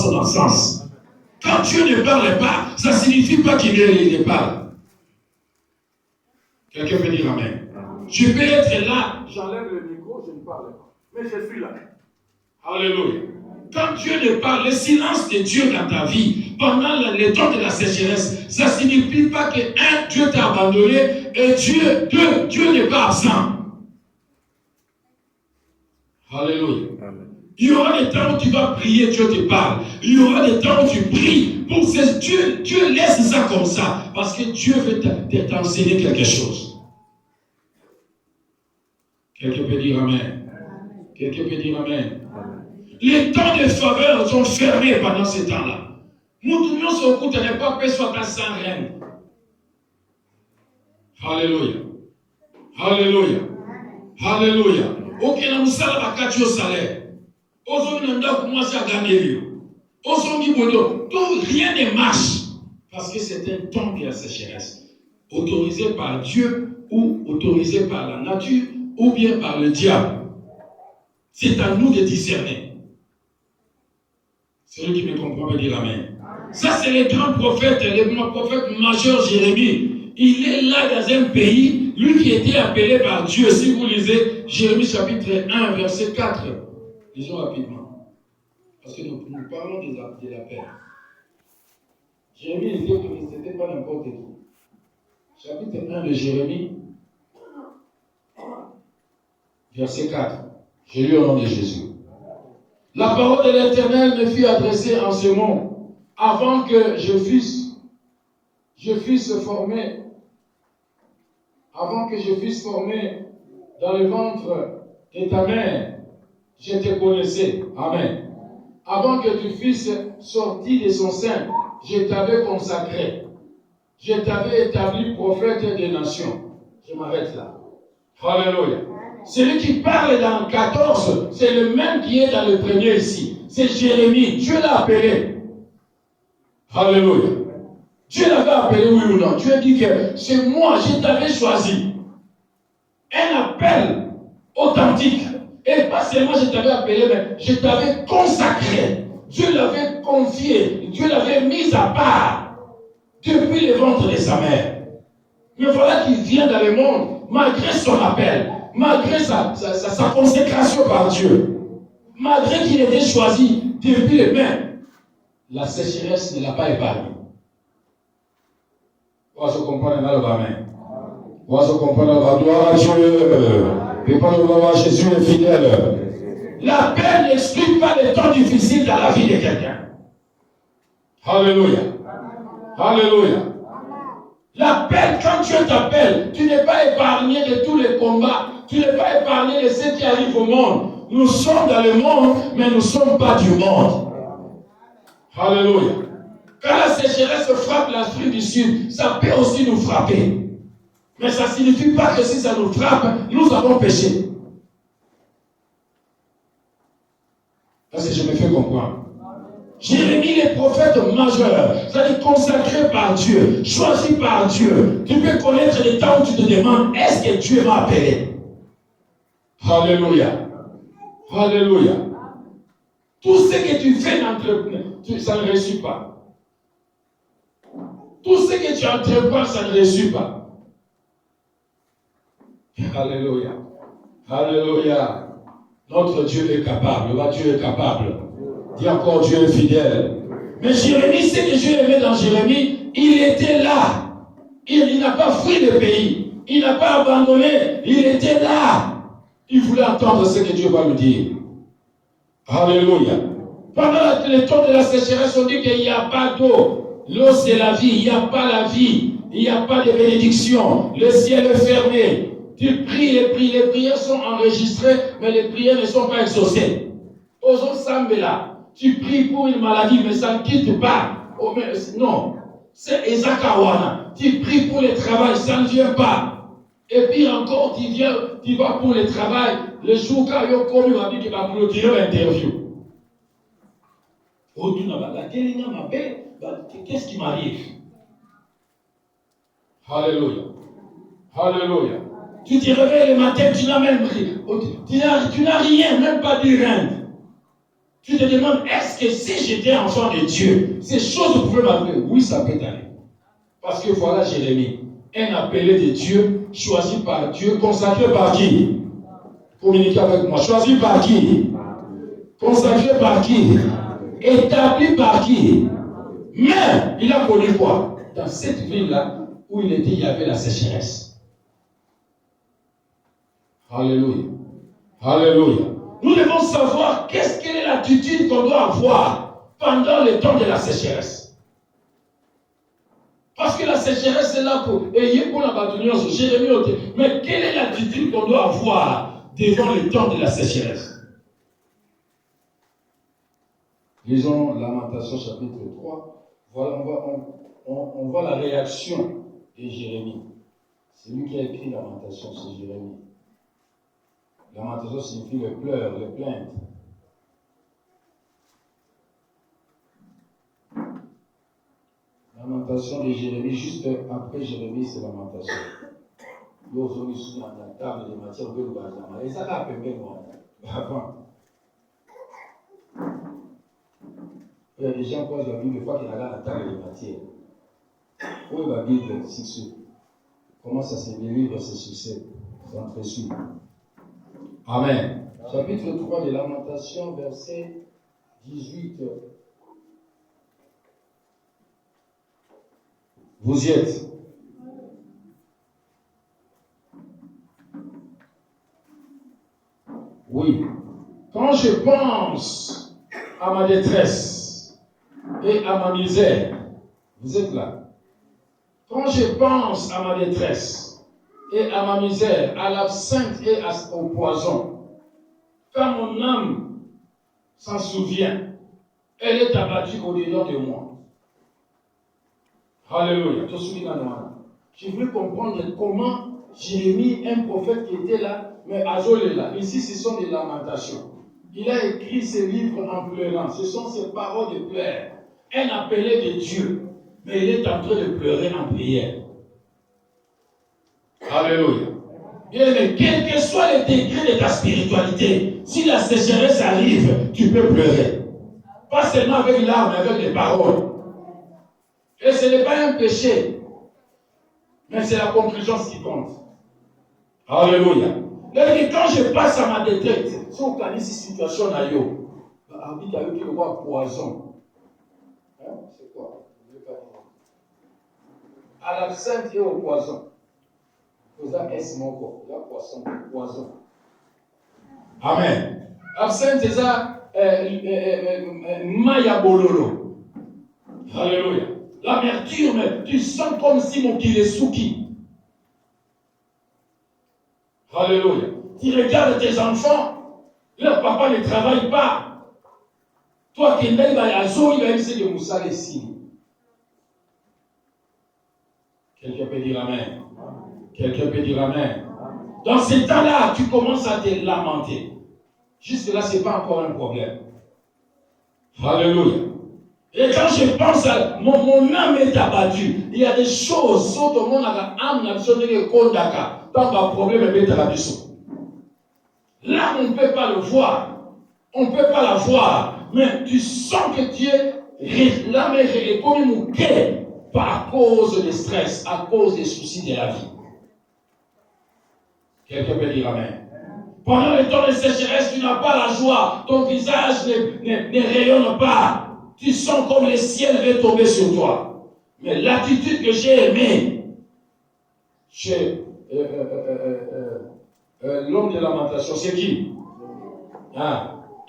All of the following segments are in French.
son absence. Quand Dieu ne parle pas, ça ne signifie pas qu'il ne parle. Quelqu'un peut dire Amen. Je peux être là, j'enlève le micro, je ne parle pas. Mais je suis là. Alléluia. Quand Dieu ne parle, le silence de Dieu dans ta vie, pendant le temps de la sécheresse, ça ne signifie pas que, un, Dieu t'a abandonné, et deux, Dieu n'est pas absent. Alléluia. Amen. Il y aura des temps où tu vas prier, Dieu te parle. Il y aura des temps où tu pries. Pour que Dieu laisse ça comme ça, parce que Dieu veut t'enseigner quelque chose. Quelqu'un peut dire Amen. Quelqu'un peut dire Amen. Les temps de faveur sont fermés pendant ce temps-là. Nous tournons sur le coup de l'époque, mais soit sans reine. Alléluia. Alléluia. Alléluia. Ok, nous sommes à la carte au salaire. Aujourd'hui, nous avons commencé à gagner. Aujourd'hui, rien ne marche. Parce que c'est un temps de la sécheresse. Autorisé par Dieu ou autorisé par la nature ou bien par le diable. C'est à nous de discerner. Celui qui me comprend peut dire Amen. Ça, c'est le grand prophète, le prophète majeur Jérémie. Il est là dans un pays, lui qui était appelé par Dieu. Si vous lisez Jérémie chapitre 1, verset 4, lisons rapidement. Parce que nous parlons de la paix. Jérémie disait que ce n'était pas n'importe qui. Chapitre 1 de Jérémie, verset 4. Je lis au nom de Jésus. La parole de l'Éternel me fut adressée en ce mot, avant que je fusse formé, dans le ventre de ta mère, je te connaissais. Amen. Avant que tu fusses sorti de son sein, je t'avais consacré. Je t'avais établi prophète des nations. Je m'arrête là. Alléluia. Celui qui parle dans 14, c'est le même qui est dans le premier ici. C'est Jérémie. Dieu l'a appelé. Alléluia. Dieu l'avait appelé, oui ou non. Dieu dit que c'est moi, je t'avais choisi. Un appel authentique. Et pas seulement je t'avais appelé, mais je t'avais consacré. Dieu l'avait confié. Dieu l'avait mis à part depuis le ventre de sa mère. Mais voilà qu'il vient dans le monde, malgré son appel. Malgré sa consécration par Dieu, malgré qu'il était choisi depuis le même, la sécheresse ne l'a pas épargné. On se comprend dans le Amen. On se comprend dans la gloire à Dieu. Et quand nous voyons Jésus est fidèle. La paix n'explique pas les temps difficiles dans la vie de quelqu'un. Alléluia. Alléluia. L'appel, quand Dieu t'appelle, tu n'es pas épargné de tous les combats. Tu n'es pas épargné de ce qui arrive au monde. Nous sommes dans le monde, mais nous ne sommes pas du monde. Alléluia. Quand la sécheresse frappe l'Afrique du Sud, ça peut aussi nous frapper. Mais ça ne signifie pas que si ça nous frappe, nous avons péché. Parce que je me fais comprendre. Jérémie est prophète majeur, c'est-à-dire consacré par Dieu, choisi par Dieu. Tu peux connaître les temps où tu te demandes, est-ce que Dieu m'a appelé? Alléluia. Alléluia. Tout ce que tu fais ça ne réussit pas. Tout ce que tu entreprends, ça ne réussit pas. Alléluia. Alléluia. Notre Dieu est capable. Dieu est capable. Dis encore, Dieu est fidèle. Mais Jérémie, ce que Dieu aimait dans Jérémie, il était là. Il n'a pas fui le pays. Il n'a pas abandonné. Il était là. Il voulait entendre ce que Dieu va lui dire. Alléluia. Pendant le temps de la sécheresse, on dit qu'il n'y a pas d'eau. L'eau, c'est la vie. Il n'y a pas la vie. Il n'y a pas de bénédiction. Le ciel est fermé. Tu pries, les prières sont enregistrées, mais les prières ne sont pas exaucées. Ozo Sambela. Tu pries pour une maladie, mais ça ne quitte pas. Oh, mais, non. C'est Ezakawana. Tu pries pour le travail, ça ne vient pas. Et puis encore, tu vas pour le travail. Le jour quand il va dire qu'il va clôturer l'interview. Qu'est-ce qui m'arrive? Alléluia. Alléluia. Tu te réveilles le matin, tu n'as même rien. Tu n'as rien, même pas du rien. Tu te demandes, est-ce que si j'étais enfant de Dieu, ces choses pouvaient m'arriver? Oui, ça peut t'arriver. Parce que voilà Jérémie, un appelé de Dieu, choisi par Dieu, consacré par qui? Communiquez avec moi. Choisi par qui? Consacré par qui? Établi par qui? Mais il a connu quoi? Dans cette ville-là où il était, il y avait la sécheresse. Alléluia. Alléluia. Nous devons savoir quelle est l'attitude qu'on doit avoir pendant le temps de la sécheresse. Parce que la sécheresse est là pour ayez pour la bataille sur Jérémie. Mais quelle est l'attitude qu'on doit avoir devant le temps de la sécheresse? Lisons Lamentation chapitre 3. Voilà, on voit la réaction de Jérémie. C'est lui qui a écrit Lamentation, c'est Jérémie. Lamentation signifie le pleur, le plainte. Lamentation de Jérémie, juste après Jérémie, c'est Lamentation. Nous avons ici dans la table de matière de l'Ouazama. Et ça a appelé moi. Avant. Il y a des gens qui posent la Bible, une fois qu'il y a la table de matière. Où est la Bible, succès? Comment ça se délivre, ce succès? C'est entre suite. Amen. Chapitre 3 de Lamentation, verset 18. Vous y êtes. Oui. Quand je pense à ma détresse et à ma misère, vous êtes là. Quand je pense à ma détresse et à ma misère, à l'absinthe et au poison, quand mon âme s'en souvient, elle est abattue au-dedans de moi. Alléluia. Je voulais comprendre comment Jérémie, un prophète qui était là, mais Azol est là. Ici, ce sont des lamentations. Il a écrit ses livres en pleurant. Ce sont ses paroles de pleurs. Un appelé de Dieu, mais il est en train de pleurer en prière. Alléluia. Bien aimé, quel que soit le degré de ta spiritualité, si la sécheresse arrive, tu peux pleurer. Pas seulement avec l'âme, mais avec les paroles. Et ce n'est pas un péché, mais c'est la conclusion qui compte. Alléluia. Quand je passe à ma détresse, si on connaît cette situation, habite avec le roi poison. Hein? C'est quoi? À l'absinthe et au poison. Vous avez ce mot, il y a poison. Amen. Absinthe, c'est ça, maya bololo. Alléluia. L'amertume, tu sens comme si mon kilesuki. Alléluia. Tu regardes tes enfants, leur papa ne travaille pas. Toi qui n'es pas à Zo, il va essayer de Moussa les signes. Quelqu'un peut dire Amen. Quelqu'un peut dire Amen. Dans ces temps-là, tu commences à te lamenter. Jusque-là, ce n'est pas encore un problème. Alléluia. Et quand je pense à mon âme est abattue, il y a des choses, sauf au monde a âme n'a besoin de kondaka. Tant qu'un problème est à la maison. Là, on ne peut pas le voir. On ne peut pas la voir. Mais tu sens que Dieu, l'âme est comme une quai, pas à cause du stress, à cause des soucis de la vie. Quelqu'un peut dire Amen. Pendant le temps de sécheresse, tu n'as pas la joie. Ton visage ne rayonne pas. Tu sens comme le ciel va tomber sur toi. Mais l'attitude que j'ai aimée chez l'homme de lamentation, c'est qui?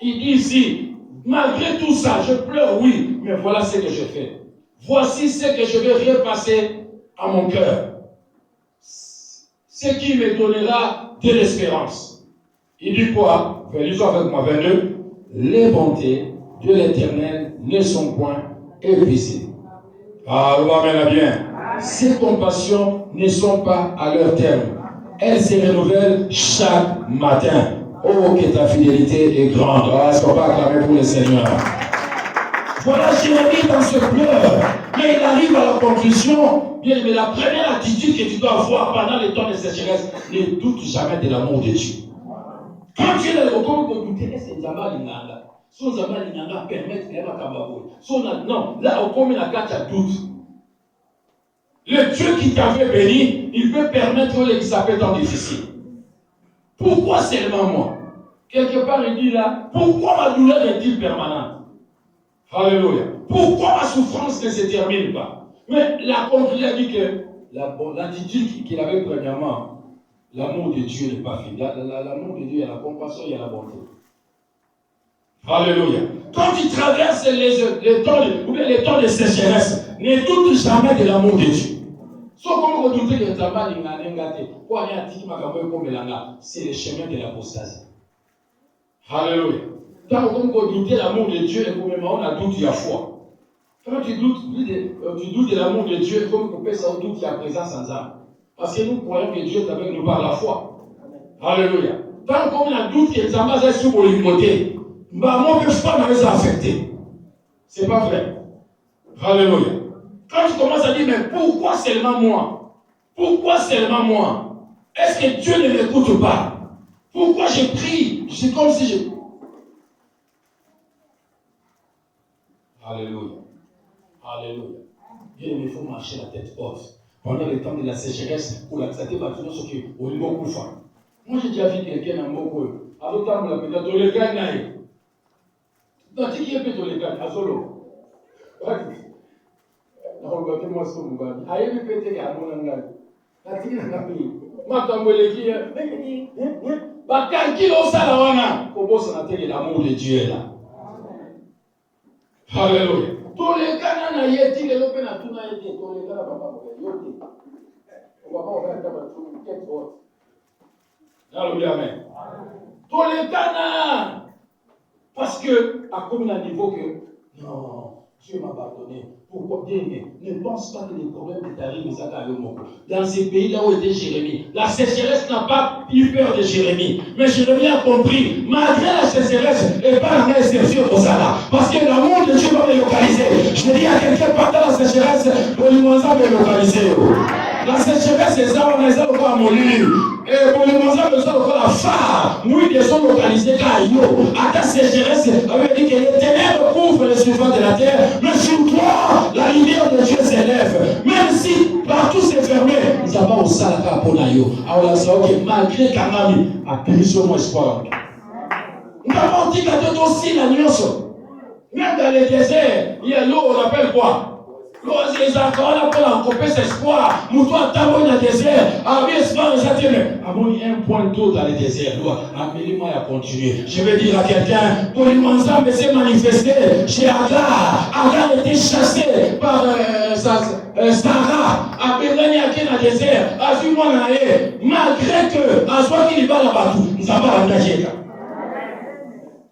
Il dit ici, malgré tout ça, je pleure, oui, mais voilà ce que je fais. Voici ce que je vais repasser à mon cœur. Ce qui me donnera de l'espérance. Il dit quoi? Lisons avec moi, 22. Les bontés de l'Éternel ne sont point épuisées. Ah, amen, bien. Ses compassions ne sont pas à leur terme. Elles se renouvellent chaque matin. Oh, que ta fidélité est grande. Ah, est-ce qu'on va acclamer pour le Seigneur? Voilà Jérémie dans ce pleur. Mais il arrive à la conclusion. Bien, mais la première attitude que tu dois avoir pendant les temps de sécheresse, ne doute jamais de l'amour de Dieu. Quand tu es dans le comme tu es, c'est Jamal Inanda. Son Zambali n'a permettre de faire non, là, au combien la carte à doute. Le Dieu qui t'avait béni, il peut permettre que ça peut être difficile. Pourquoi seulement moi? Quelque part, il dit là, pourquoi ma douleur est-il permanente? Alléluia. Pourquoi ma souffrance ne se termine pas? Mais la conclusion a dit que l'attitude qu'il avait premièrement, l'amour de Dieu n'est pas fini. L'amour de Dieu, il y a la compassion, il y a la bonté. Alléluia. Quand tu traverses les temps de sécheresse, ne doute jamais de l'amour de Dieu. Sauf comme vous doutez que le travail c'est le chemin de l'apostasie. Alléluia. Tant que vous doutez de l'amour de Dieu, et pour même on a doute, il y a foi. Quand tu doutes de l'amour de Dieu, comme vous pouvez ça doute, il y a présence en âme. Parce que nous croyons que Dieu est avec nous par la foi. Alléluia. Tant qu'on a doute que les amas sont sur le côté, mon peuple pas nous affecter. C'est pas vrai. Alléluia. Quand tu commences à dire, mais pourquoi seulement moi? Pourquoi seulement moi? Est-ce que Dieu ne m'écoute pas? Pourquoi je prie? C'est comme si je... Alléluia. Alléluia. Bien, il faut marcher la tête haute. Pendant le temps de la sécheresse, pour l'accepter, il va toujours ce qui est au niveau couffant. Moi, j'ai déjà vu quelqu'un dans mon coin. À l'autre temps, on l'appelle dans le gars. Dans qui est dans le gars? À solo. Non, on va te montrer mon gars. Aïe, mais peut-être qu'il y a mon gars. La tille n'a pas pris. Ma tamboule qui est. Bah, quand il a ça là, on bosse dans la tête de l'amour de Dieu là. Alléluia. Tous les cas, on a yéti, les lopes, on a tout yéti. Tous les cas, on va pas faire comme quelque chose. Alléluia, amen. Tous les cas, parce que, à combien de niveau que, non, Dieu m'a pardonné. Pourquoi bien, ne pense pas que les problèmes qui t'arrivent, ils arrivent dans ces pays-là où était Jérémie. La sécheresse n'a pas eu peur de Jérémie. Mais Jérémie a compris, malgré la sécheresse, et pas la exception pour ça là. Parce que l'amour de Dieu va me localiser. Je dis à quelqu'un, pendant la sécheresse, le limousine va me localiser. La sécheresse, c'est ça, on est encore à mourir. Et pour le limousine, on est encore à phare. Nous, ils sont localisés car yo. À ta sécheresse, on veut dire que les ténèbres couvrent les surfaces de la terre. Mais sur toi, la lumière de Dieu s'élève. Même si partout c'est fermé, nous avons au salaka pour nayo. Alors là, c'est ok, malgré Kanami, à périsson mon espoir. Nous avons dit qu'à tout aussi la nuance. Même dans les déserts, il y a l'eau, on appelle quoi? L'eau, c'est les accords là pour l'encopper cet espoir. Mouton à tabou dans le désert. Avec espoir, les attirer. Avant, il y a un point d'eau dans les déserts. Amélie-moi à continuer. Je vais dire à quelqu'un, pour l'ensemble s'est manifesté chez Agar. Agar était chassé par Sarah. Après, il y a qui dans le désert. Assume-moi malgré que, à soi qu'il y va là-bas, nous avons engagé là.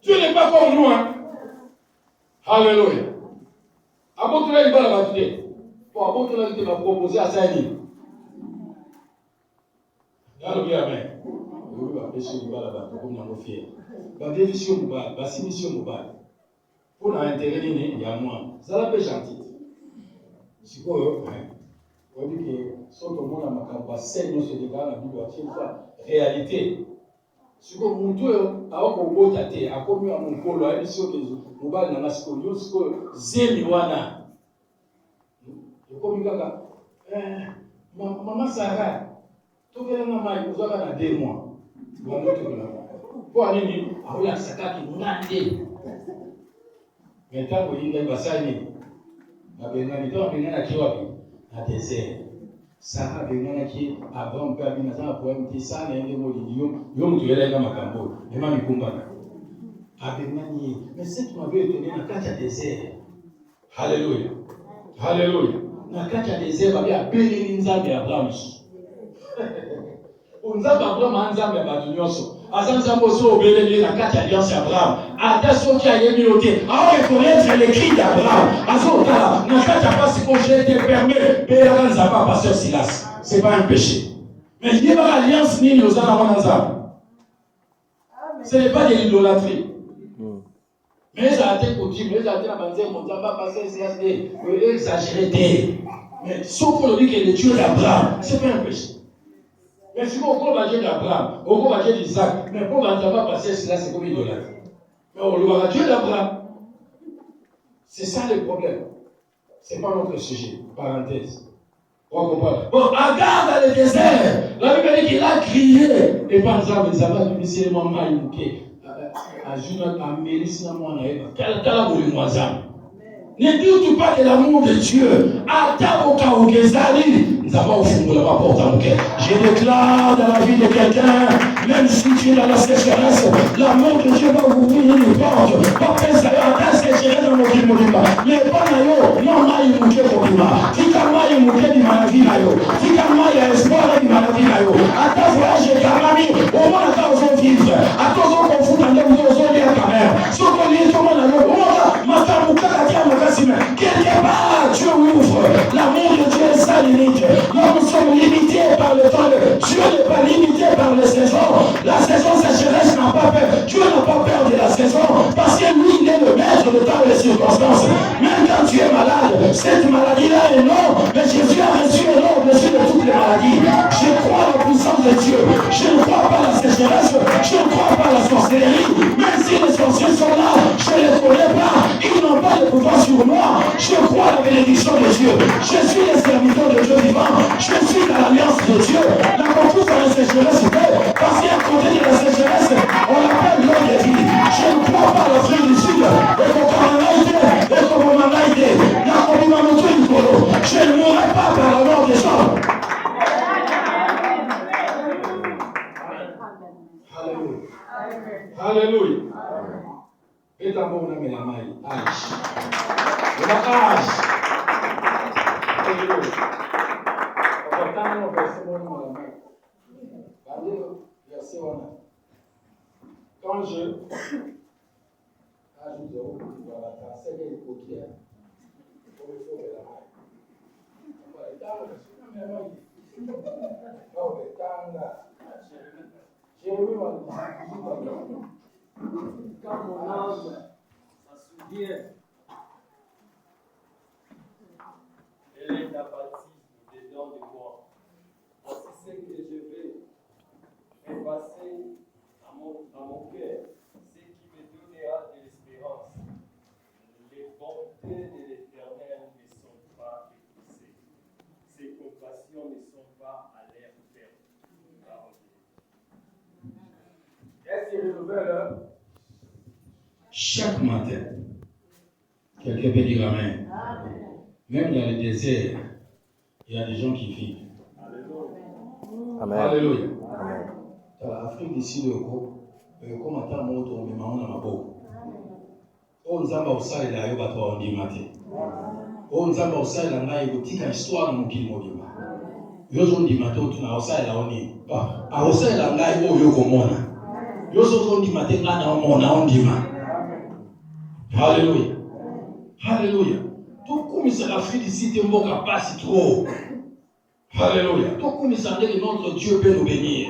Dieu n'est pas comme nous, hein. Alléluia. Abotola il va la battre. Pour Abotola il va proposer à Saïd. Alléluia, amen. Il va pêcher il va la battre comme nous fier. Va dévision mobile, va signifier mobile. Pour l'intérêt il y a moins. Ça la paix gentil. C'est quoi? On dit que soit au monde a ma campagne, nous se déclarons la Bible à réalité. Si vous avez un à comme mon colo, à l'émission que vous avez dans la scolie, vous avez Zémiwana. Comme maman Sarah, tout le monde vous avez 2 mois. Pour aller à la Saka qui n'a dit. Maintenant, vous avez passé à la désert. Sarah bengana ki Abraham pe abina za poème ki sana ende molinium yom tuyela nga makambo ema mikumba abengani mais c'est qui m'avait étonné na kati ya désert. Alléluia. Alléluia. Na kati ya désert ba ya beleli nzambe ya Abraham. Nzambe Abraham anzambe ba tunyoso azanzambe oso obeleli na kati ya alliance ya Abraham ata soki ayemi yote aho reconnaître les cris d'Abraham azotala na kati ya pasi ko j'ai été permis belaka nzamba pasteur Silas. C'est pas un péché. Mais il y a une alliance ni aux anamans. Ce n'est pas de l'idolâtrie. Mais ça a été coutume, mais ça a été la bandière, mon Dieu, passer Silas, exagéré. Mais sauf qu'on dit que le Dieu d'Abraham, ce n'est pas un péché. Mais si on prend le Dieu d'Abraham, on prend le Dieu d'Isaac, mais pour ne pas passer Silas, c'est comme idolâtrie. Mais on loue à Dieu d'Abraham. C'est ça le problème. Ce n'est pas notre sujet. Parenthèse. On comprend. Bon, Agar dans le désert, la Bible dit qu'il a crié. Et par exemple, les amas du lycée, maman, il a joué à Mélis, quel a voulu moi ça? Ne doute pas de l'amour de Dieu. Ataboka ou Gezali, nous avons ouvert la porte à mon cœur. Je déclare dans la vie de quelqu'un, même si tu es dans la sécheresse, l'amour de Dieu va ouvrir une porte. Pas penser à ce que je dans mon vie, mais pas d'ailleurs, non, maï mouké pour moi. Si quand maï mouké du maladie, si quand maï a espoir du maladie, à ta voyage, Kamani, au moins à ta aux vivre, à ta aux confus, à ta aux liens quand même. Ce qu'on dit, tout le monde a le ma femme, quelque part, Dieu ouvre. L'amour de Dieu est sans limite. Nous sommes limités par le temps. Dieu n'est pas limité par les saisons. La saison sécheresse n'a pas peur. Dieu n'a pas peur de la saison. Parce que lui, il est le maître de temps et des circonstances. Même quand tu es malade, cette maladie-là est non. Mais Jésus a reçu un nom au-dessus de toutes les maladies. Je crois à la puissance de Dieu. Je ne crois pas à la sécheresse. Je ne crois pas à la sorcellerie. Même si les sorciers sont là, je ne les connais pas. Ils n'ont pas de pouvoir sur moi. Je crois à la bénédiction de Dieu. Je suis le serviteur de Dieu vivant. Je suis dans l'alliance de Dieu. La concours dans la sécheresse, parce qu'à côté de la sécheresse, on l'appelle l'eau de vie. Je ne crois pas à l'Afrique du Sud. Et qu'on je ne mourrai pas par la mort des gens. Alléluia. Alléluia. Et d'abord, on a mis la main. Âge. On a âge. Alléluia. On va attendre, on va essayer de la main. Alléluia. Verset 1. Quand je ajoute, voilà, c'est les paupières. Pour le fond de la main. On va étendre, je suis même on va étendre. Jérémie m'a dit. Quand mon âme s'en souvient, elle est abattue dedans de moi. Voici ce que je vais faire passer à mon cœur, ce qui me donnera de l'espérance. Les bontés de l'Éternel ne sont pas épuisées. Ses compassions ne sont pas à l'air terme. Est-ce qu'il renouvelle chaque matin? Quelqu'un peut dire Amen. Même dans le désert, il y a des gens qui vivent. Amen. Alléluia. Dans l'Afrique d'ici, le groupe, comme attend mon tour, mais maman n'a pas beaucoup. On nous a pas osé la yoba toi on dit matin. On nous a pas osé la naïe boutique à histoire de mon kilo mobile. Yozo dit matin tu n'as osé la oni. A osé la naïe au yoko mona. Yozo dit matin là na mona on dit ma. Alléluia. Alléluia. Tout comme ça l'Afrique d'ici t'es mon capacité trop. Alléluia. Tout comme ça que notre Dieu peut nous bénir.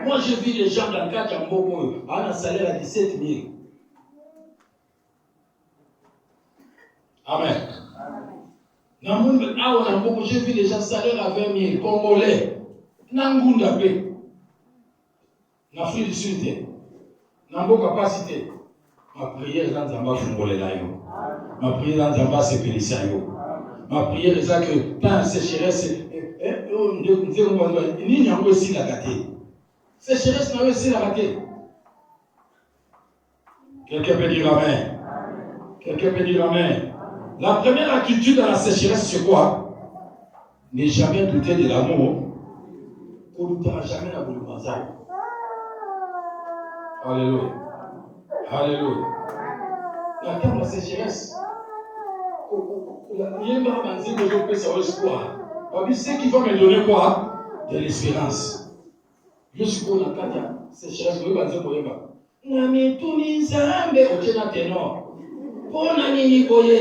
Moi je vis les gens dans le cas d'un bon à un salaire à 17 000. Amen. J'ai vu les gens salaire à 20 000, Congolais. Nangunda Bé. N'Afrique du Sud. N'a pas capacité. Ma prière dans Zamba Fungole Layo. Ma prière dans Zamba Sepelisayo. Ma prière est ça que tant sécheresse. Ni n'a pas aussi la gâté. Sécheresse n'a pas aussi la gâté. Quelqu'un peut dire Amen. Quelqu'un peut dire Amen. La première attitude dans la sécheresse, c'est quoi? Ne jamais douter de l'amour. Qu'on ne doutera jamais dans le bazar. Alléluia. Alléluia. La terre de la sécheresse. Il y a une barre de que je peux savoir espoir. C'est qui va me donner quoi? De l'espérance. Je suis pour la terre de la sécheresse. Je vais dire pour moi. Nami tunizambe ochena tenor. Bona nini boye,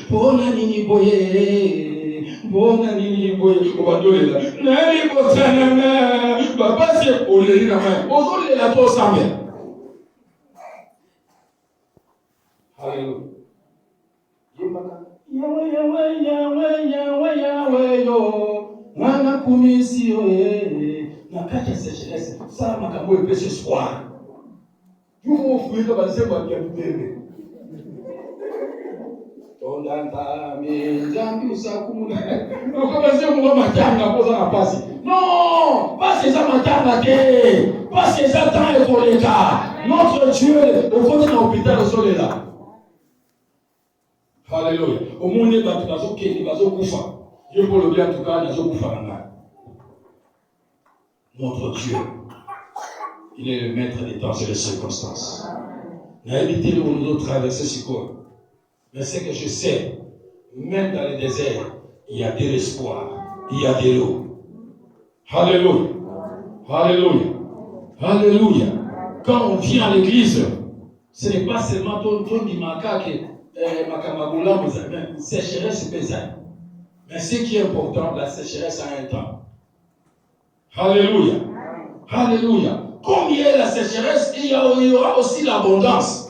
bona nini boye, bona nini boye. Obadolela. Nani botana na, papa c'est oleli na main. Ozole la to sambe. Alléluia. Yawe yawe yawe yawe yawe yo. Mwana kumisi yo na kati ya sécheresse. Ça makambo epese espoir. Tu m'offres comme ça, moi, qui a bébé. Tondanta, mais Jambi, ça, comme on a. Donc, comme ça, on va m'attendre, on va passer. Non, pas ces amateurs, pas ces attentes pour les gars. Notre Dieu, au côté de l'hôpital, au sol est là. Alléluia. Au monde, il va tout qui il va tout koufa. Dieu pour le bien, en tout cas, il va tout koufa. Notre Dieu, il est le maître des temps et des circonstances. Il a évité de nous traverser ce corps. Mais c'est que je sais, même dans le désert, il y a de l'espoir, il y a de l'eau. Alléluia. Alléluia. Alléluia. Quand on vient à l'église, ce n'est pas seulement ton dimaka que Makamabula, mais sécheresse pesante. Mais ce qui est important, la sécheresse a un temps. Alléluia. Alléluia. Comme il y a la sécheresse, il y aura aussi l'abondance.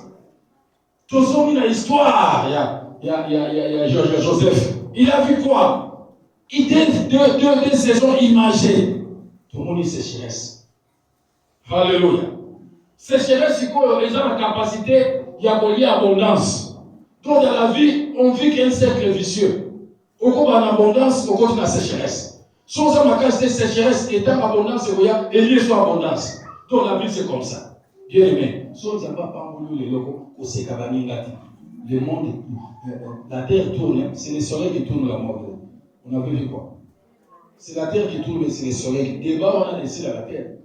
Tout ça, il y a l'histoire. Il y a Joseph. Il a vu quoi? Il a deux saisons imagées. Tout le monde est sécheresse. Alléluia. Sécheresse, c'est quoi? Les gens ont la capacité, il y a l'abondance. Donc, dans la vie, on vit qu'un cercle vicieux. Au cours de l'abondance, au cours de la sécheresse. Sans capacité de sécheresse, étant abondance, et lié sur abondance. Donc, la vie, c'est comme ça. Bien aimé. Sans pas voulu les locaux, au Sekabani Ngati. Le monde, la terre tourne, c'est le soleil qui tourne la mort. On avait vu quoi? C'est la terre qui tourne, mais c'est le soleil. Débat, on a laissé la terre.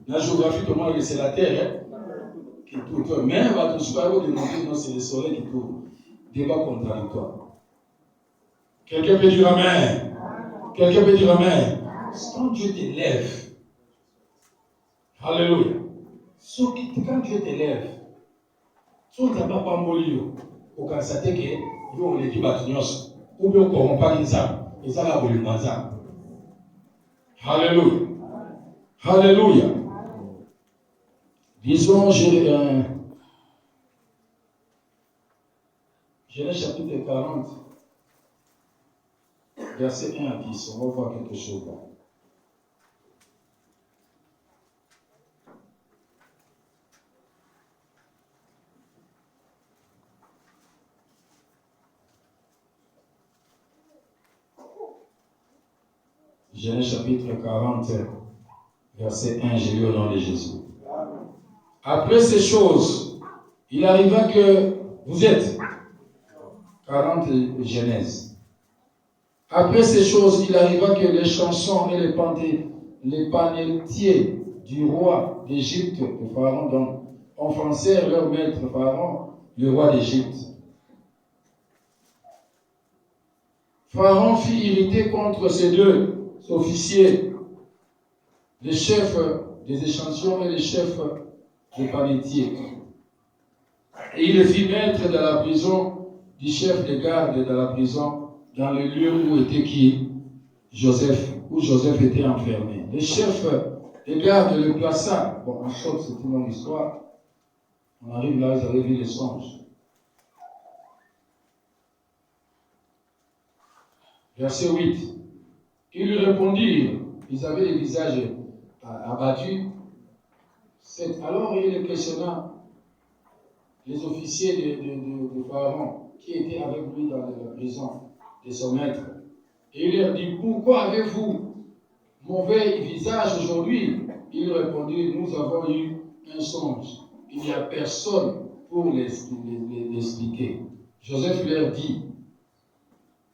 La géographie, tout le monde, c'est la terre qui tourne. Mais on va tout se demander, non, c'est le soleil qui tourne. Débat contradictoire. Quelqu'un peut dire Amen. Quelqu'un peut dire Amen. Quand Dieu t'élève, Alléluia. Quand Dieu t'élève, si tu n'as pas molli, au cas que on les dit batunios, ou bien on ne corrompt pas les âmes. Et ça, là, vous les âmes. Alléluia. Alléluia. Disons, Genèse chapitre 40, verset 1 à 10. On va voir quelque chose là. Genèse chapitre 40, verset 1, j'ai lu au nom de Jésus. Après ces choses, il arriva que vous êtes 40 Genèse. Après ces choses, il arriva que les chansons et les panetiers du roi d'Égypte, le Pharaon, donc, offensèrent leur maître Pharaon, le roi d'Égypte. Pharaon fit irriter contre ces deux officiers, les chefs des échantillons et les chefs des panetiers. Et il les fit mettre dans la prison du chef de garde, dans la prison, dans le lieu où était qui? Joseph, où Joseph était enfermé. Le chef de garde le plaça. Bon, en sorte, c'est une longue histoire. On arrive là, vous avez vu les songes. Verset 8. Ils lui répondirent, ils avaient les visages abattus. Alors il les questionna, les officiers de Pharaon, qui étaient avec lui dans la prison de son maître. Et il leur dit, pourquoi avez-vous mauvais visage aujourd'hui? Ils répondirent, nous avons eu un songe. Il n'y a personne pour l'expliquer. Joseph leur dit,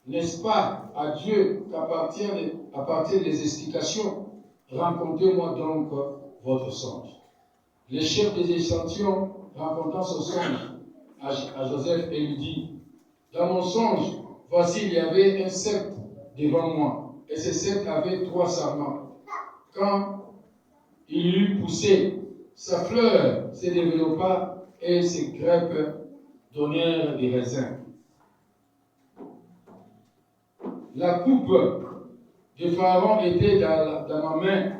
n'est-ce pas à Dieu qu'appartiennent les explications? Racontez-moi donc votre songe. Le chef des échantillons racontant son songe à Joseph et lui dit, dans mon songe, voici il y avait un sceptre devant moi, et ce sceptre avait 3 sarments. Quand il eut poussé, sa fleur se développa et ses grappes donnèrent des raisins. La coupe de Pharaon était dans ma main.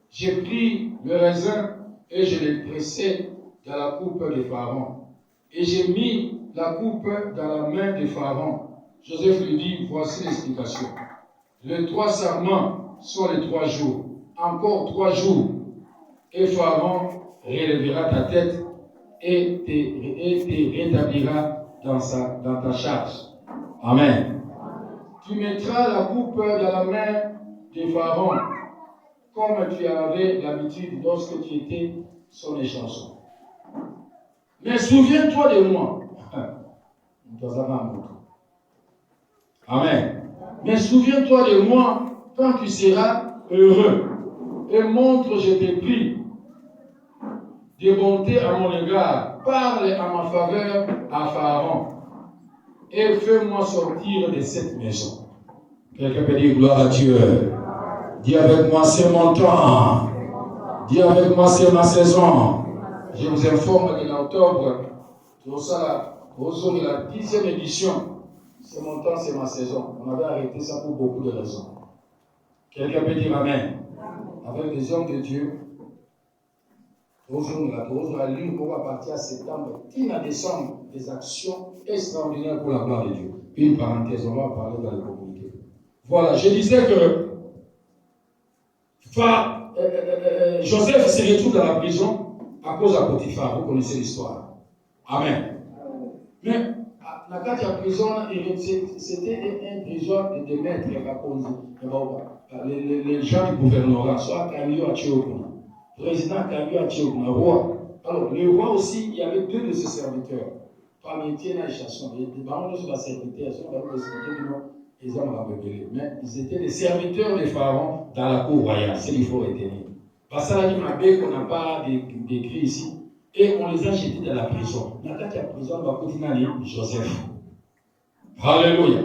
J'ai pris le raisin et je l'ai pressé dans la coupe de Pharaon. Et j'ai mis la coupe dans la main de Pharaon. Joseph lui dit, voici l'explication. Les 3 sarments sont les 3 jours. Encore 3 jours. Et Pharaon relèvera ta tête et te rétablira dans ta charge. Amen. Tu mettras la coupe dans la main de Pharaon, comme tu avais l'habitude lorsque tu étais son échanson. Mais souviens-toi de moi. Amen. Mais souviens-toi de moi quand tu seras heureux. Et montre, je te prie, de bonté à mon égard. Parle à ma faveur à Pharaon. Et fais-moi sortir de cette maison. Quelqu'un peut dire gloire à Dieu. Dis avec moi, c'est mon temps. Dis avec moi, c'est ma saison. Je vous informe qu'en octobre, nous sommes la 10e édition. C'est mon temps, c'est ma saison. On avait arrêté ça pour beaucoup de raisons. Quelqu'un peut dire Amen. Avec des hommes de Dieu, aujourd'hui, la lune pour à partir à septembre, à décembre, des actions extraordinaires pour la gloire de Dieu. Une parenthèse, on va en parler dans le communiqué. Voilà, je disais que Joseph se retrouve dans la prison à cause de Potiphar. Vous connaissez l'histoire. Amen. Mais la prison, c'était un prison de maître les gens du gouvernorat, soit Kamio Atchiokuna, président Kamio Atchiokuna, roi. Alors, le roi aussi, il y avait 2 de ses serviteurs. Parmi eux, il y a des chansons. Les barons de serviteurs, ils ont rebellé. Mais ils étaient des serviteurs des pharaons dans la cour royale. C'est qu'il faut retenir. Parce que qu'on n'a pas d'écrit ici. Et on les a jetés dans la prison. Dans la prison, on va continuer Joseph. Alléluia.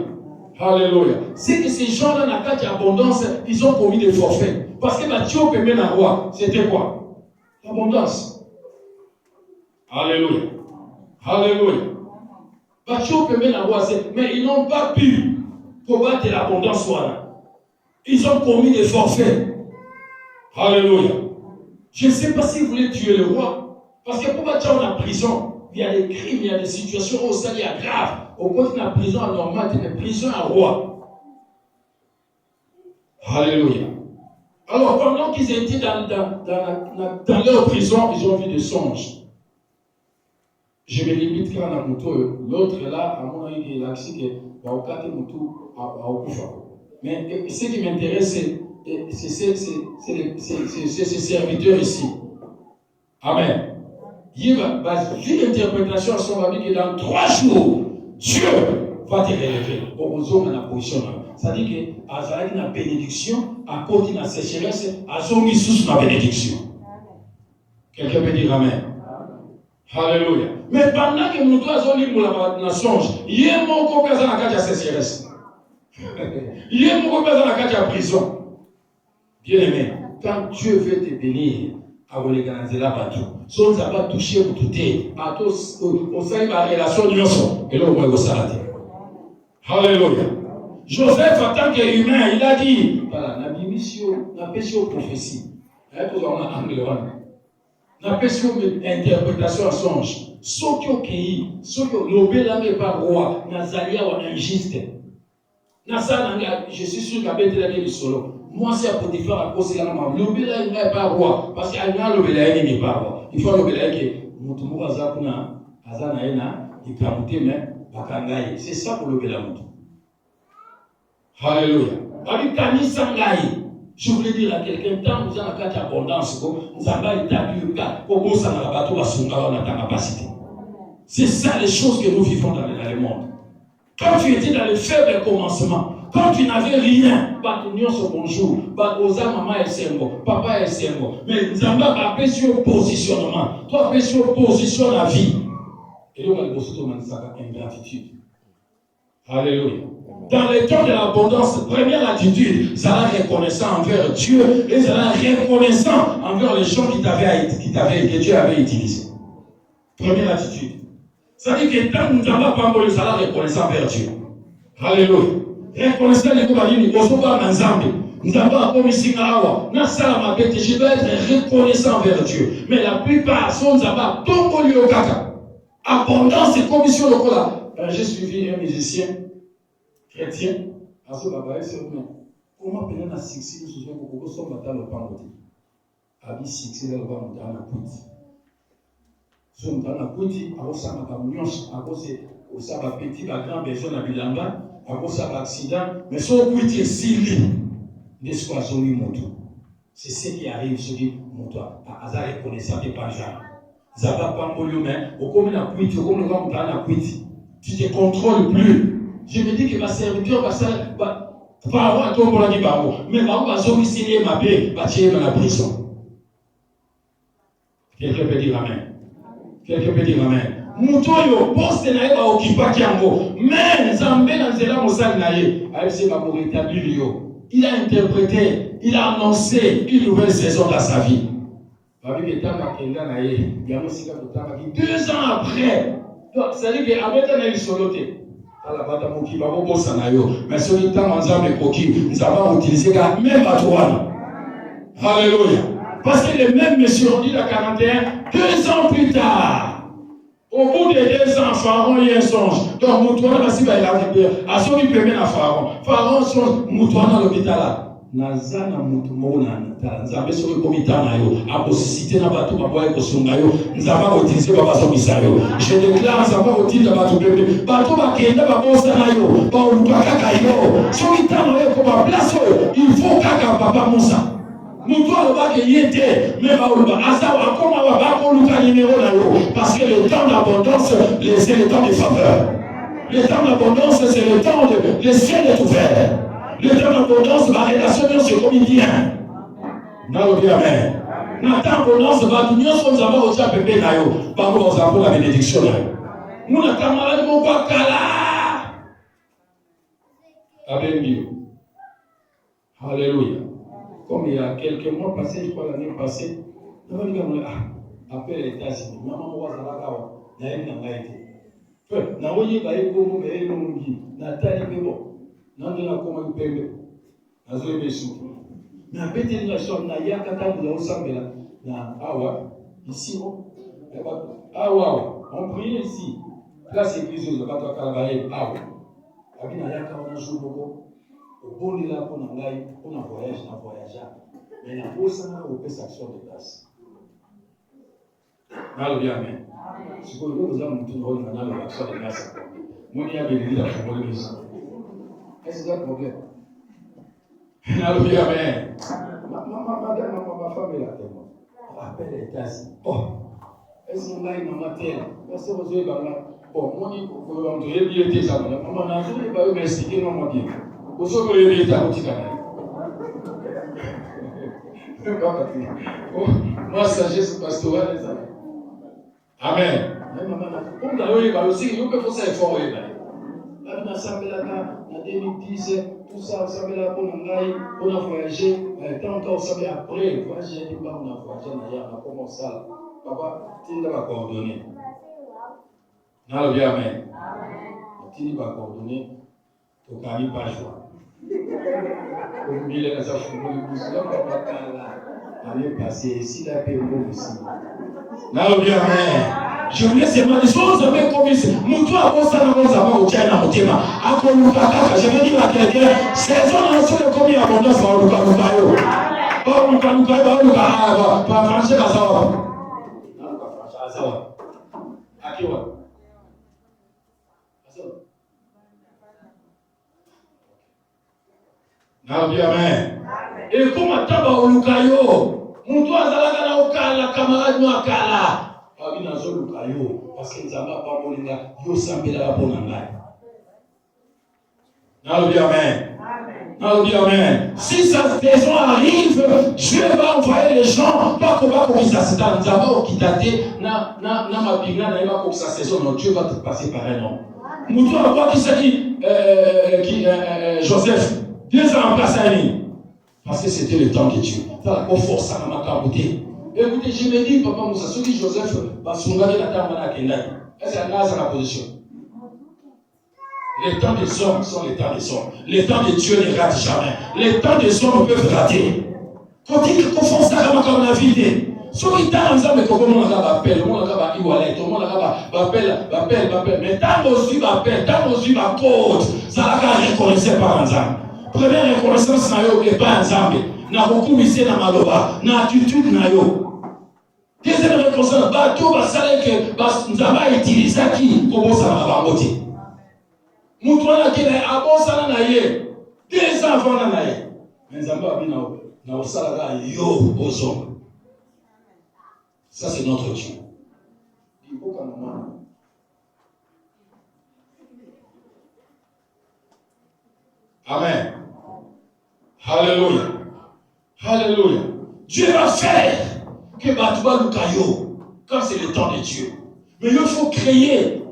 Alléluia. C'est que ces gens-là, dans la carte d'abondance, ils ont commis des forfaits. Parce que la Tio peut mettre un roi. C'était quoi? L'abondance. Alléluia. Alléluia. La Tio peut mettre un roi. Mais ils n'ont pas pu combattre l'abondance soit là. Ils ont commis des forfaits. Alléluia. Je ne sais pas si vous voulez tuer le roi. Parce que pour battre en prison, il y a des crimes, il y a des situations où ça devient grave. Au côté de la prison normale, c'est une prison à roi. Alléluia. Alors, pendant qu'ils étaient dans leur prison, ils ont vu des songes. Je me limite quand on a moto. L'autre là, à mon avis, il a dit que mais ce qui m'intéresse, c'est ces serviteurs ici. Amen. Il va dire l'interprétation à son ami que dans 3 jours, Dieu va te relever. Au zone la position. Ça dit que Azali na bénédiction, à côté de la sécheresse, Azongi sous ma bénédiction. Quelqu'un peut dire Amen. Alléluia. Mais pendant que nous Azoli pour la songe, il y a mon copain dans la cage à sécheresse. Il y a mon copain dans la cage à prison. Bien aimé, quand Dieu veut te bénir, à vous organiser là bateau. Si on n'a pas touché pour tout est, on sait la relation de et là on va vous s'arrêter. Alléluia. Joseph en tant qu'humain, il a dit, voilà, la mission, la péché aux prophéties. La péché aux interprétations à songe. Ceux qui ont cueilli, ceux qui ont lobé la main par roi, Nazaria ou injuste. Je suis sûr qu'il y a été là qui solo. Moi, c'est à Potiphar à cause de la maman. Lobé là, il n'est pas roi. Parce qu'il y a un lobé là, il n'est pas roi. Il faut lobé là que Moutoumou Azakuna, Azanaïna, il peut monter, mais Bakangaï. C'est ça pour lobé là, Moutou. Alléluia. Abitani Sangaï. Je voulais dire à quelqu'un, tant que vous avez une abondance, vous avez établi le cas, pour que vous avez un bateau à Sungawa dans ta capacité. C'est ça les choses que nous vivons dans le monde. Quand tu étais dans le faible commencement, quand tu n'avais rien, pas de union sur bonjour, pas aux maman et sengo, papa et sengo, mais Zamba a fait sur positionnement, toi fait sur position la vie. Et donc, il y a une ingratitude. Alléluia. Dans les temps de l'abondance, première attitude, ça la reconnaissant envers Dieu et ça la reconnaissant envers les gens que Dieu avait utilisés. Première attitude. Ça dit que tant que nous n'avons pas envoyé ça la reconnaissant envers Dieu. Alléluia. Reconnaissant les compagnons, nous sommes pas ensemble. Nous n'avons pas commis awa. Je dois être reconnaissant envers Dieu. Mais la plupart sont pas tant lieu au caca. Abondance et commission de cola. J'ai suivi un musicien chrétien. Comment peut-on a succès nous souvenons que nous sommes dans le pain. Abi succès dans le pain dans la poutre. Si on a petit, alors ça m'a pas ça va petit, va grand besoin à bilamba, alors ça va accident, mais si on petit s'il n'est-ce pas son moto. C'est ce qui arrive sur lui, moto. Azar est connaissant des pas jamais. Zaba pas molio mais au comme la petit, au comme le grand la petit, tu te contrôles plus. Je me dis que ma serviteur va ça, pas avoir un tour pour la guibaro, mais va avoir un signer ma paix, va tirer dans la prison. Quelqu'un peut dire amen. Quelqu'un peut dire amen. Mutoyo, poste na eba okipa kiango. Mais Nzambe na nzela mosali na ye. AFC va pour rétablir yo. Il a interprété, il a annoncé une nouvelle saison dans sa vie. 2 ans après, c'est-à-dire qu'avec un soloté, mais sur le temps, nous avons utilisé même à toi. Alléluia. Parce que les mêmes messieurs ont dit la 41, 2 ans plus tard, au bout de 2 ans, Pharaon y a un songe. Donc, Moutouana va s'y va, il a récupéré. À ce qui permet à Pharaon. Pharaon songe, Moutouana l'hôpital là. Nazana Moutouana, Nzambe sur le comité nayo, a possibilité na batu baboye kosungayo, Nzamba utiliser baba sobisayo. Je déclare Nzamba utiliser batu bébé, batu bakenda babosa nayo, ba ulukaka kayo. Soki tano yo ko ba place il faut kaka papa Moussa. Nous doit le qu'il y était, mais parce que le temps d'abondance, c'est le temps de faveur. Le temps d'abondance, c'est le temps de le ciel est ouvert. Le temps d'abondance, la relation c'est comme il vient. Amen. Le temps d'abondance, nous sommes aussi à Pépé Nayo, nous avons la bénédiction. Nous n'avons pas Kala. Amen. Alléluia. Comme il y a quelques mois passés, je crois l'année passée, nous avons dit après les États-Unis, maman moi ça va quand même n'a été. Na oye ba eko mo be eno ngi na tali bebo. Na ndela koma upembe. Na zo besu. Na bete ni so na yakata mu la osambela na awa ici awa on prie ici. Là c'est église de Bato Kalabaye awa. Abina yaka on joue beaucoup. Bon, il a pour un voyage, un voyageur. Mais il y a aussi une action de grâce. Alléluia, amen. Si vous voulez, vous avez une action de grâce. Moi, il y a des gens qui ont dit ça. Est-ce que c'est un problème? Alléluia, amen. Ma femme est là, tellement. Appelle les États-Unis. Oh, est-ce qu'on a une maman telle? Est-ce que vous avez bon, moi, vous avez dit ça. Maman, n'a pas m'expliquer, non, moi, bien. Vous savez que moi, sagesse pastorale. Amen. Comme dans le aussi, nous pouvons faire fort. Là, nous en 2010, tout ça, vous savez, là, on a voyagé. Tant qu'on savait après, voyager, on a voyagé, on a commencé ça. Papa, tu vas coordonner. Alléluia, amen. Tu vas coordonner. Tu n'arrives pas à jouer. Il est allez passer ici, là, puis on aussi. Alléluia, amen. Je voulais seulement des choses, mais comme ici, Moutou a pensé à nous avoir au Tchana, au Théma. À quoi nous parlons, je veux dire à quelqu'un, saison dans le commis abondance, on nous parle. On nous parle, on nous parle, pas franchir à ça. Non, pas franchir à ça. À qui va? Amen. Et comme ataba olukayo, muntu azalaka na okala camarade no akala. Abi na zo olukayo parce que nzamba pa molinga yo sambela ba bonanga. Amen. Amen. Si cette saison arrive, Dieu va envoyer les gens pas qu'on va comme ça c'est dans nzamba okitate na ma bigna na va comme ça saison non Dieu va te passer par un nom. Muntu a qui s'agit Joseph 2 ans en place à lui. Parce que c'était le temps de Dieu. Au force à ma caboté. Écoutez, je me dis, papa Moussa, ce qui Joseph va s'engager la table à Kendai. Est-ce qu'elle a la position? Les temps des hommes sont les temps des hommes. Les temps de Dieu ne ratent jamais. Les temps des hommes peuvent rater. Quand il confond ça comme la vie, ce qui t'a ensemble, comment on va appeler, comment on va iwaler, comment on va appeler, mais tant aussi va appeler, tant aussi va code, ça va reconnaître par ensemble. Première reconnaissance na yo et pas ensemble. Na beaucoup misé na maloba, na attitude na yo. Deuxième reconnaissance, bateau va saler que nous avons utilisé qui comme ça va monter. Moutoua qui est à bon ça na yé. 2 ans avant na yé. Mais nous avons na osala yo ozonga. Ça c'est notre Dieu. Il faut qu'on nous. Amen. Alléluia. Alléluia. Dieu va faire que Batouba Lukayo, quand c'est le temps de Dieu. Mais il faut créer.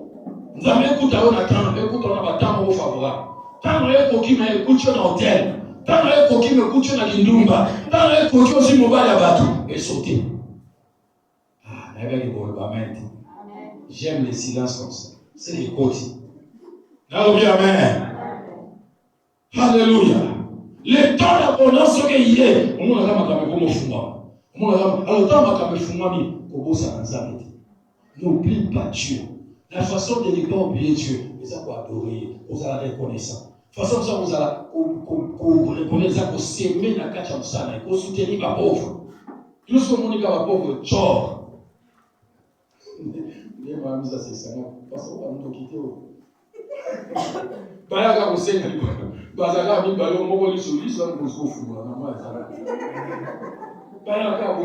Nous avons écouté on attend, écoute on a temps favorable. Tant on est coquille mais écoute on hôtel. Tant on est coquille mais écoute on a Kindumba. Tant on est coquille aussi mobile à Batou et sauter. Ah, avec les amen. J'aime les silences comme ça. C'est les côtés. Amen. Alléluia. Le temps d'abondance qu'il y a, on a la comme fuma. Alors tant que fuma mi, kobo ça n'ensemble. N'oublie pas Dieu. La façon de ne pas oublier Dieu, vous allez adorer, vous allez reconnaître. De toute façon, vous allez reconnaître ça, vous s'aimer dans la cachette de ça, vous soutenir les pauvres. Nous sommes les pauvres, genre. Les mamans, ça c'est ça. Parce qu'on va nous quitter. Bayaga vous savez, Bazaga mi balo moko li soli ça nous souffre na moi ça. Bayaga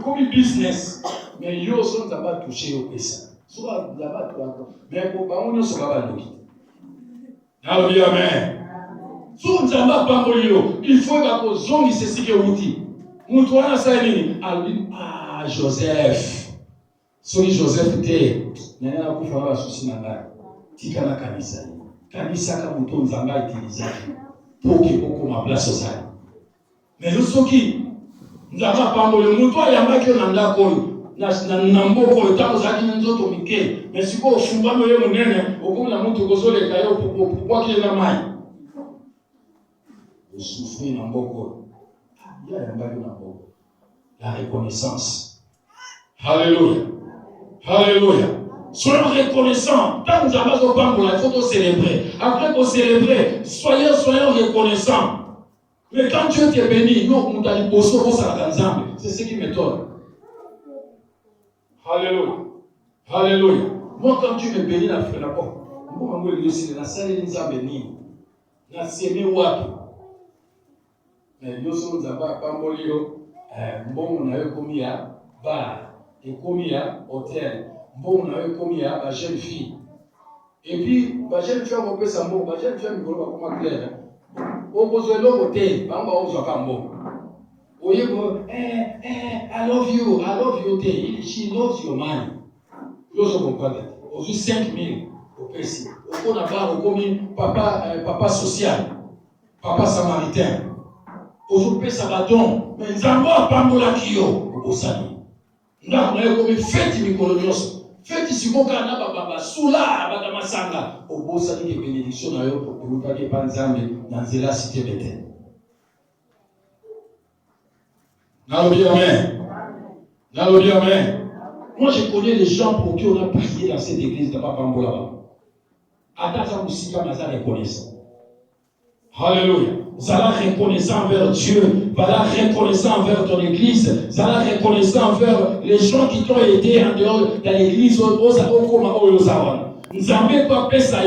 comme business, mais yo sont pas touché au pesa. Soit là-bas mais pour pas on ne se va pas nous quitter. Alléluia amen. Soit nzamba pambolio, il faut que zone c'est ce que vous dites. Mutwana ça nini? Ah Joseph. Soli Joseph était nana kufa la souci na ngai. Tikana kanisa. Kanisa kama mtu nzanga itiliza. Pour que beaucoup ma place au sein. Mais le soki nzamba pambolio mtu ayamba ke na ndako na mboko etamu zaki nzoto mike. Mais siko ofumbano ye munene okomna mtu kozole kayo pour qu'il na mai. Vous souffrez dans mboko. Il y a un bail dans mboko. La reconnaissance. Alléluia. Alléluia. Soyons reconnaissants. Tant que nous avons au banc, il faut célébrer. Après qu'on célébrer, soyons reconnaissants. Mais quand Dieu t'est béni, nous allons bosser pour ça ensemble. C'est ce qui m'étonne. Alléluia. Alléluia. Moi, quand Dieu me bénit, la porte. Moi, je suis la salle de nous béni. La sémé wapi. Mais nous sommes à Pambolio. Bon, on a eu commis à bar. Et commis à hôtel. Bon, on a eu commis à jeune fille. Et puis, la jeune fille, on peut s'en mot. La jeune fille, on va comment clair. On pose le côté. On va aux enfants. I love you. She loves your money. Vous comprenez? On joue 5 000 au PC. On a pas commis papa social, papa samaritain. On joue pesa bâton. Mais nous avons pas de la kio au sani. Nous avons commis fête mikolonios. Fête si vous avez baba soula baba masanga. Au beau sani de bénédiction na yo pour vous pas que panzambe dans la cité Bethel. Amen. Moi, je connais les gens pour qui on a prié dans cette église de Papambola. Attends, ça aussi, comme ça, reconnaissant. Alléluia. Ça reconnaissant envers Dieu. Voilà reconnaissant envers ton église. Ça reconnaissant envers les gens qui t'ont aidé en dehors de l'église. Nous n'avons pas fait ça.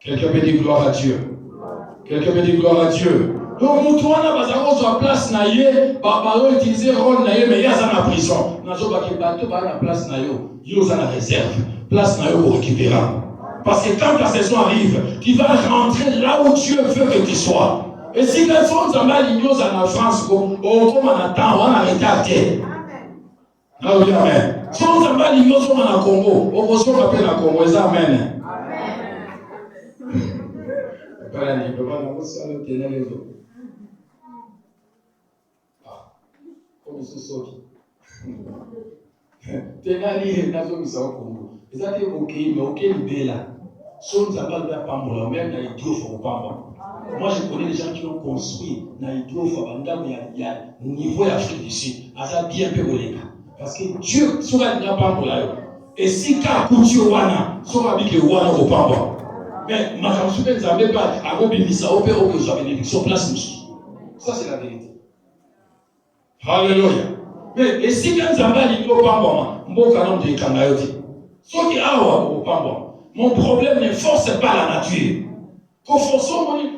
Quelqu'un peut dire gloire à Dieu. Quelqu'un peut dire gloire à Dieu. Donc, nous avons la place naïe, nous utiliser le rôle naïe, mais il y a la prison. Nous avons la place naïe, il y a la réserve. Place naïe pour récupérer. Parce que quand ta saison arrive, tu vas rentrer là où Dieu veut que tu sois. Et si les gens sont en France, comme on attend, on arrête à terre. Amen. Si on s'en va en Congo, on va se rappeler la Congo. Amen. Comme ce soki. Tenali nazo misa au Congo. Ezate ok, mais ok libéla. Son zabal da pambola même na idiofa au pamba. Moi je connais des gens qui ont construit na idiofa bandam ya niveau d'Afrique du Sud. Asa bien peu olega. Parce que Dieu sera na pambola. Et si ka kuchi wana, sera biki wana au pamba. Mais ma campagne n'a pas à rebondir ça au père que j'avais bénédiction place. Ça, c'est la vérité. Alléluia. Mais et si quand Zamba dit au Pambon, mon problème ne force pas la nature. Qu'on force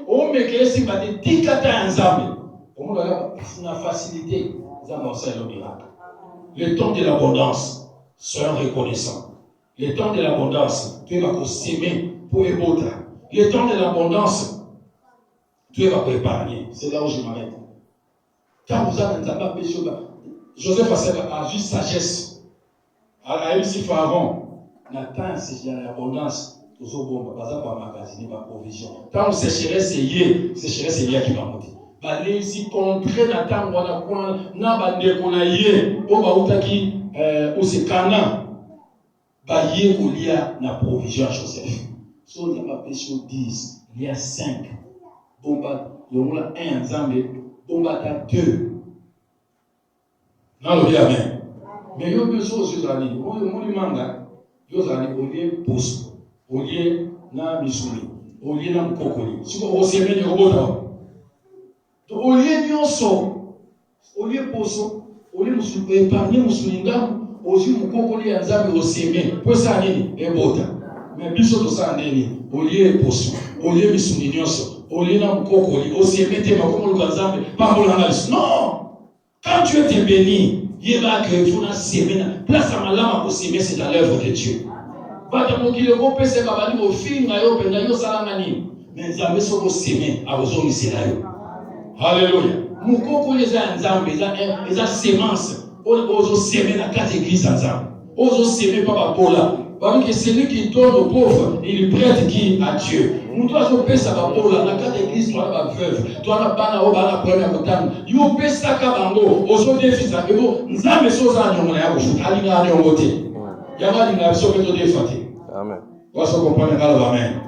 on me que si pas de tikata ensemble. On a la facilité, le miracle. Le temps de l'abondance, soyons reconnaissants. Le temps de l'abondance, tu vas s'aimer pour les autres. Le temps de l'abondance, tu vas épargner. C'est là où je m'arrête. Quand vous avez un péché, Joseph a juste sagesse. A eu si Pharaon. Nathan, c'est l'abondance. Quand on sécheresse, c'est yé qui va monter. Balé si contre Nathan, voilà quoi, n'a pas de qu'on a yé, on va où qui, où c'est Cana, bah yé où il y a la provision à Joseph. Si on n'a pas péché 10, il y a 5. Bon bah, il y a un Zambé, bon bah, t'as 2. Non, le amen. Mais il y a besoin de années. On lui manga, il y a années, au lieu pousse, au lieu na missouri, au lieu na mkokoli. Si vous avez mis le robot, au lieu nyonso, au lieu poso, au lieu épargner musulinga, au lieu mkokoli anzabe au seme, pour ça nini et bota. Mais biso to ça nini, au lieu poso, au lieu misuli nyonso, au lieu na mkokoli, au seme te makomo lukanzabe, pas pour l'analyse. Non. Quand tu es béni, il va que vous n'avez sémé. Place à ma lame pour s'aimer, c'est dans l'œuvre de Dieu. Va te moquer le groupe, c'est pas mal, au film, il salamani. Mais vous avez ce que vous s'aimez, à vos hommes, c'est là. Alléluia. Moukoko les a ensemble, les a sémence. Ozo s'aimer dans 4 églises ensemble. Ozo s'aimer pas pour là. Parce que celui qui donne aux pauvres, il prête qui à Dieu. Nous devons payer ça pour là. Dans 4 églises, toi la veuve, toi la bana au bana première botane. You paye ça kabango. Ozo défi ça que vous, nzambe soza nyongo ya kufuta. Alinga nyongote. Yama linga so que to défaté. Amen. On se comprend alors amen.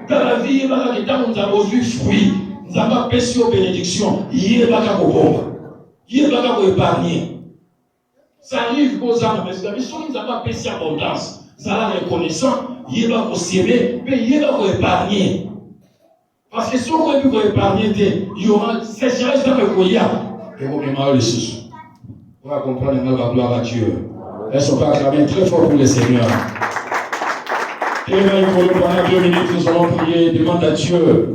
Dans la vie, il va y avoir des aujourd'hui fruits. Nous avons péché aux bénédictions. Il va y avoir il va y avoir épargner. Ça arrive aux âmes, mais si nous avons péché abondance, ça la reconnaissant, il va vous s'aimer, mais il va vous épargner. Parce que si on peut vous épargner, il y aura sécheresse dans le Goya. Et vous mettez le sous. On va comprendre la gloire à Dieu. Est-ce qu'on peut acclamer très fort pour le Seigneur? Et bien, il faut pendant 2 minutes, nous allons prier, demande à Dieu